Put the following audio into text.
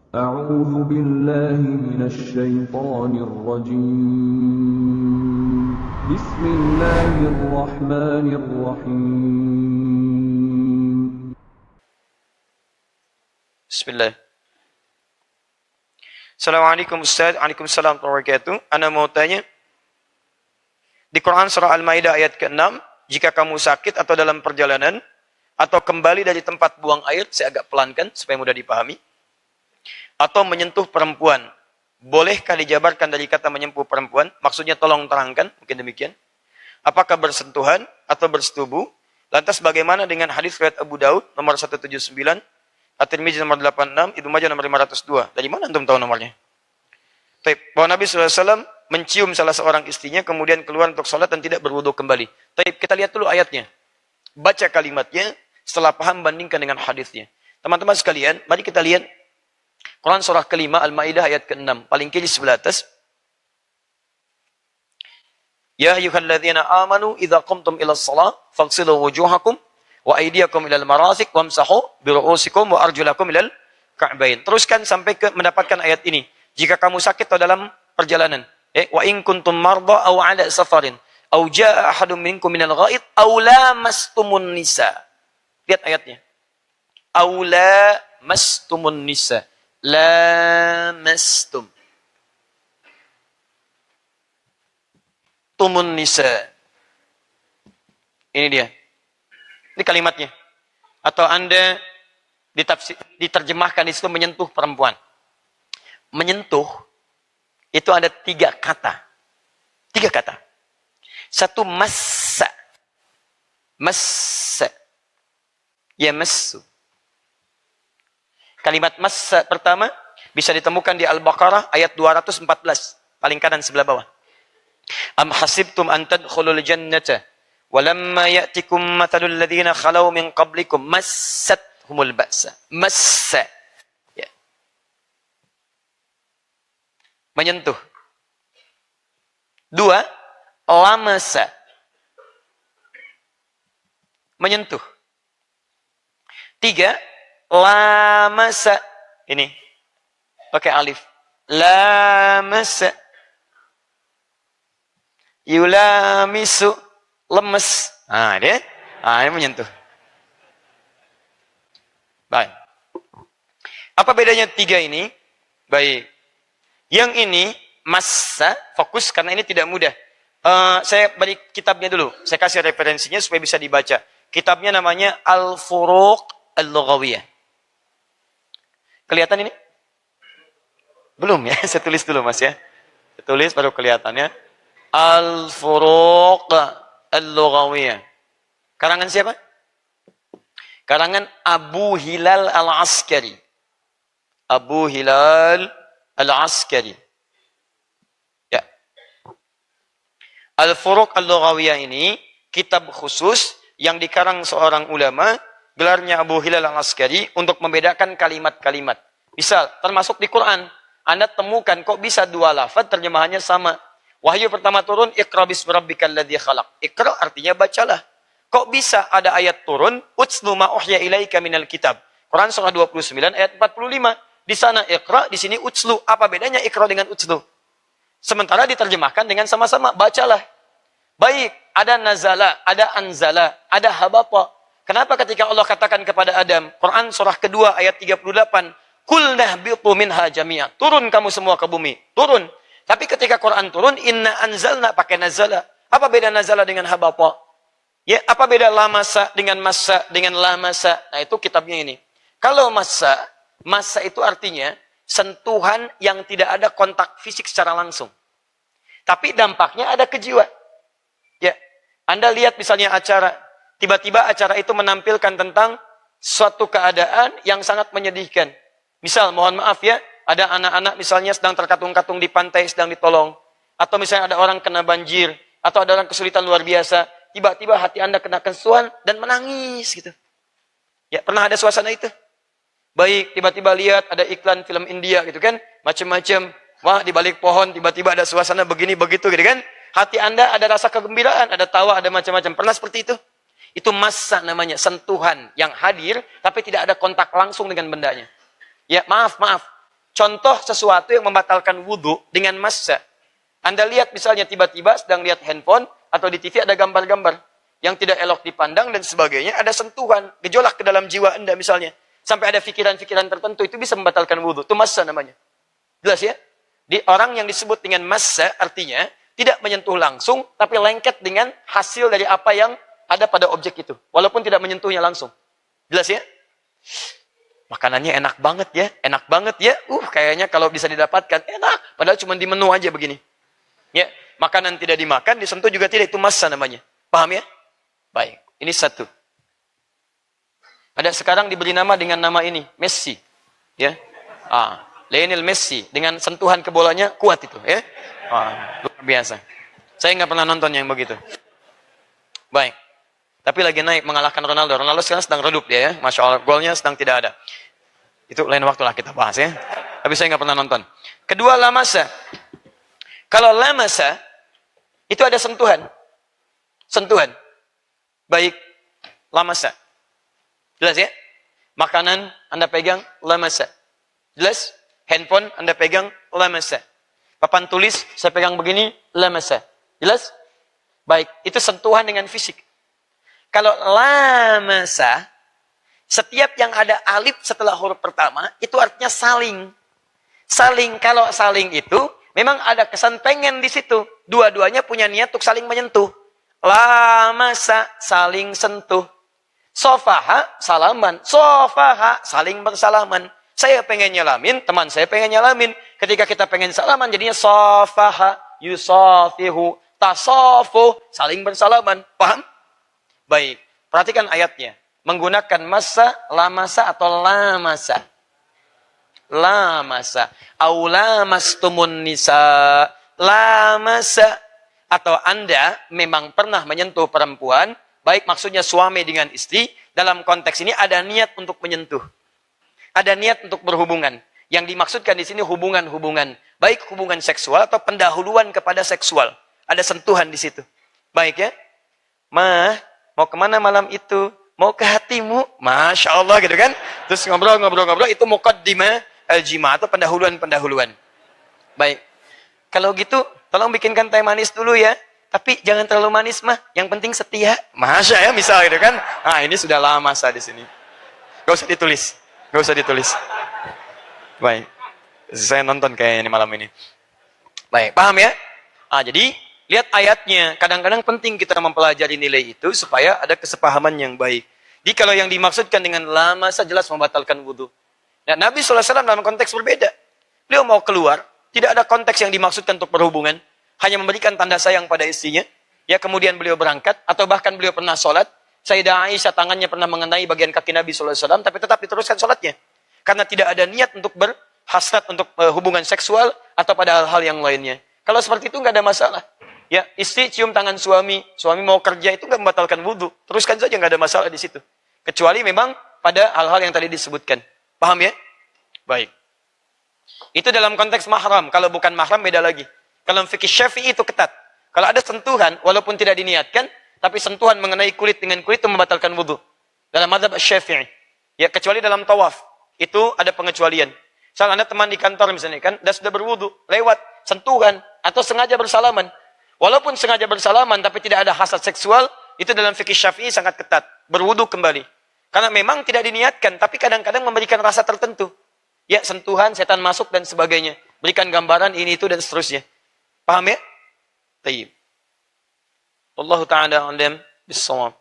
أعوذ بالله من الشيطان الرجيم بسم الله الرحمن الرحيم Bismillah. Assalamualaikum Ustaz. Waalaikumsalam warahmatullahi wabarakatuh. Ana mau tanya, di Quran surah Al-Maidah ayat ke-6, jika kamu sakit atau dalam perjalanan, atau kembali dari tempat buang air, saya agak pelankan supaya mudah dipahami, atau menyentuh perempuan, bolehkah dijabarkan dari kata menyentuh perempuan? Maksudnya tolong terangkan, mungkin demikian. Apakah bersentuhan atau bersetubuh? Lantas bagaimana dengan hadis riwayat Abu Daud nomor 179, At-Tirmidzi nomor 86, Ibnu Majah nomor 502. Dari mana antum tahu nomornya? Taib. Bahwa Nabi SAW mencium salah seorang istrinya, kemudian keluar untuk sholat dan tidak berwudu kembali. Taib, kita lihat dulu ayatnya. Baca kalimatnya, setelah paham bandingkan dengan hadisnya. Teman-teman sekalian, mari kita lihat Quran surah kelima, Al-Maidah ayat ke-6. Paling kiri sebelah atas. Ya ayyuhalladzina amanu idza qumtum ila shalah faghsilu wujuhakum wa aydiyakum ilal marasik wamsahu bi ru'usikum wa arjulakum ilal ka'bain. Teruskan sampai ke mendapatkan ayat ini. Jika kamu sakit atau dalam perjalanan, wa in kuntum marda aw 'ala safarin aw jaa'a ahadun minkum minal ghaid aw lamastumun nisa. Lihat ayatnya. Aw lamastumun nisa. Lamastum. Tumun nisa. Ini dia. Ini kalimatnya. Atau Anda diterjemahkan di situ menyentuh perempuan. Menyentuh itu ada 3 kata. 3 kata. Satu massa. Massa. Ya massu. Kalimat massa pertama bisa ditemukan di Al-Baqarah ayat 214. Paling kanan sebelah bawah. Am hasibtum an tadkhulul jannata walamma ya'tikum mathalul ladzina khalau min qablikum massathumul ba'sa. Massa. Ya. Menyentuh. 2, lamasa. Menyentuh. 3, lamasa. Ini. Pakai alif. Lamasa. Yulamisu. Lemes. Dia. Ini menyentuh. Baik. Apa bedanya 3 ini? Baik. Yang ini massa, fokus karena ini tidak mudah. Saya beri kitabnya dulu. Saya kasih referensinya supaya bisa dibaca. Kitabnya namanya Al-Furuq Al-Lughawiyah. Kelihatan ini? Belum ya? Saya tulis dulu Mas ya. Saya tulis baru kelihatannya. Al-Furuq Al-Lughawiyah. Karangan siapa? Karangan Abu Hilal Al-Askari. Abu Hilal Al-Askari. Ya. Al-Furuq Al-Lughawiyah ini kitab khusus yang dikarang seorang ulama, gelarnya Abu Hilal Al-Askari untuk membedakan kalimat-kalimat. Misal, termasuk di Quran, Anda temukan kok bisa 2 lafaz terjemahannya sama. Wahyu pertama turun, Iqra bismi rabbikal ladzi khalaq. Iqra artinya bacalah. Kok bisa ada ayat turun, Utslu ma uhya ilaika minal kitab. Quran surah 29 ayat 45. Di sana Iqra, di sini Utslu. Apa bedanya Iqra dengan Utslu? Sementara diterjemahkan dengan sama-sama, bacalah. Baik, ada nazala, ada anzala, ada habata. Kenapa ketika Allah katakan kepada Adam, Quran surah kedua ayat 38, Kulnah bi'tu minha jami'a. Turun kamu semua ke bumi. Turun. Tapi ketika Quran turun, inna anzalna pakai nazala. Apa beda nazala dengan habata? Ya, apa beda lamasa dengan massa dengan lamasa? Nah, itu kitabnya ini. Kalau massa itu artinya sentuhan yang tidak ada kontak fisik secara langsung. Tapi dampaknya ada ke jiwa. Ya, Anda lihat misalnya acara, tiba-tiba acara itu menampilkan tentang suatu keadaan yang sangat menyedihkan. Misal, mohon maaf ya, ada anak-anak misalnya sedang terkatung-katung di pantai, sedang ditolong. Atau misalnya ada orang kena banjir, atau ada orang kesulitan luar biasa. Tiba-tiba hati Anda kena kesuan dan menangis gitu. Ya, pernah ada suasana itu? Baik, tiba-tiba lihat ada iklan film India gitu kan, macam-macam. Wah, di balik pohon tiba-tiba ada suasana begini begitu gitu kan. Hati Anda ada rasa kegembiraan, ada tawa, ada macam-macam. Pernah seperti itu? Itu massa namanya, sentuhan yang hadir tapi tidak ada kontak langsung dengan bendanya. Ya, maaf. contoh sesuatu yang membatalkan wudhu dengan massa. Anda lihat misalnya tiba-tiba sedang lihat handphone atau di TV ada gambar-gambar yang tidak elok dipandang dan sebagainya, ada sentuhan, gejolak ke dalam jiwa Anda misalnya. Sampai ada pikiran-pikiran tertentu, itu bisa membatalkan wudhu. Itu massa namanya. Jelas ya? Di orang yang disebut dengan massa artinya tidak menyentuh langsung, tapi lengket dengan hasil dari apa yang ada pada objek itu. Walaupun tidak menyentuhnya langsung. Jelas ya? Makanannya enak banget ya. Enak banget ya. Kayaknya kalau bisa didapatkan, enak. Padahal cuma di menu aja begini. Ya, makanan tidak dimakan, disentuh juga tidak. Itu massa namanya. Paham ya? Baik. Ini satu. Ada sekarang diberi nama dengan nama ini. Messi. Ya. Lionel Messi. Dengan sentuhan ke bolanya, kuat itu. Ya. Luar biasa. Saya nggak pernah nonton yang begitu. Baik. Tapi lagi naik mengalahkan Ronaldo. Ronaldo sekarang sedang redup dia ya. Masya Allah, golnya sedang tidak ada. Itu lain waktu lah kita bahas ya. Tapi saya nggak pernah nonton. Kedua, lamasa. Kalau lamasa, itu ada sentuhan. Sentuhan. Baik. Lamasa. Jelas ya? Makanan Anda pegang, lamasa. Jelas? Handphone Anda pegang, lamasa. Papan tulis, saya pegang begini, lamasa. Jelas? Baik, itu sentuhan dengan fisik. Kalau lamasa, setiap yang ada alif setelah huruf pertama, itu artinya saling. Saling, kalau saling itu, memang ada kesan pengen di situ. Dua-duanya punya niat untuk saling menyentuh. Lamasa, saling sentuh. Sofaha, salaman. Sofaha, saling bersalaman. Saya pengen nyalamin, teman saya pengen nyalamin. Ketika kita pengen salaman, jadinya sofaha, yusofihu, tasofu, saling bersalaman. Paham? Baik, perhatikan ayatnya. Menggunakan masa, lamasa atau lamasa. Lamasa. Aulamastumun nisa. Lamasa. Atau Anda memang pernah menyentuh perempuan, baik maksudnya suami dengan istri, dalam konteks ini ada niat untuk menyentuh. Ada niat untuk berhubungan. Yang dimaksudkan di sini hubungan-hubungan. Baik hubungan seksual atau pendahuluan kepada seksual. Ada sentuhan di situ. Baik ya. Mau kemana malam itu? Mau ke hatimu? Masya Allah gitu kan. Terus ngobrol-ngobrol. Itu muqaddimah al-jima' atau pendahuluan-pendahuluan. Baik. Kalau gitu, tolong bikinkan teh manis dulu ya. Tapi jangan terlalu manis mah. Yang penting setia. Masya ya misal gitu kan. Nah ini sudah lama masa di sini. Gak usah ditulis. Gak usah ditulis. Baik. Saya nonton kayaknya ini malam ini. Baik, paham ya? Jadi, lihat ayatnya. Kadang-kadang penting kita mempelajari nilai itu supaya ada kesepahaman yang baik. Jadi kalau yang dimaksudkan dengan lama, jelas membatalkan wudhu. Dan Nabi SAW dalam konteks berbeda. Beliau mau keluar, tidak ada konteks yang dimaksudkan untuk berhubungan. Hanya memberikan tanda sayang pada istrinya. Ya, kemudian beliau berangkat, atau bahkan beliau pernah sholat. Sayyidah Aisyah tangannya pernah mengenai bagian kaki Nabi SAW, tapi tetap diteruskan sholatnya. Karena tidak ada niat untuk berhasrat untuk hubungan seksual atau pada hal-hal yang lainnya. Kalau seperti itu nggak ada masalah. Ya, istri cium tangan suami mau kerja itu nggak membatalkan wudhu. Teruskan saja nggak ada masalah di situ. Kecuali memang pada hal-hal yang tadi disebutkan. Paham ya? Baik. Itu dalam konteks mahram. Kalau bukan mahram beda lagi. Kalau fikih Syafi'i itu ketat. Kalau ada sentuhan walaupun tidak diniatkan, tapi sentuhan mengenai kulit dengan kulit itu membatalkan wudhu. Dalam mazhab Syafi'i. Ya, kecuali dalam tawaf. Itu ada pengecualian. Misal Anda teman di kantor misalnya kan, dan sudah berwudhu, lewat sentuhan, atau sengaja bersalaman. Walaupun sengaja bersalaman, tapi tidak ada hasad seksual, itu dalam fikih Syafi'i sangat ketat. Berwudhu kembali. Karena memang tidak diniatkan, tapi kadang-kadang memberikan rasa tertentu. Ya, sentuhan, setan masuk, dan sebagainya. Berikan gambaran ini, itu, dan seterusnya. Paham ya? Tayyib. Allah Ta'ala alam bis-shawab.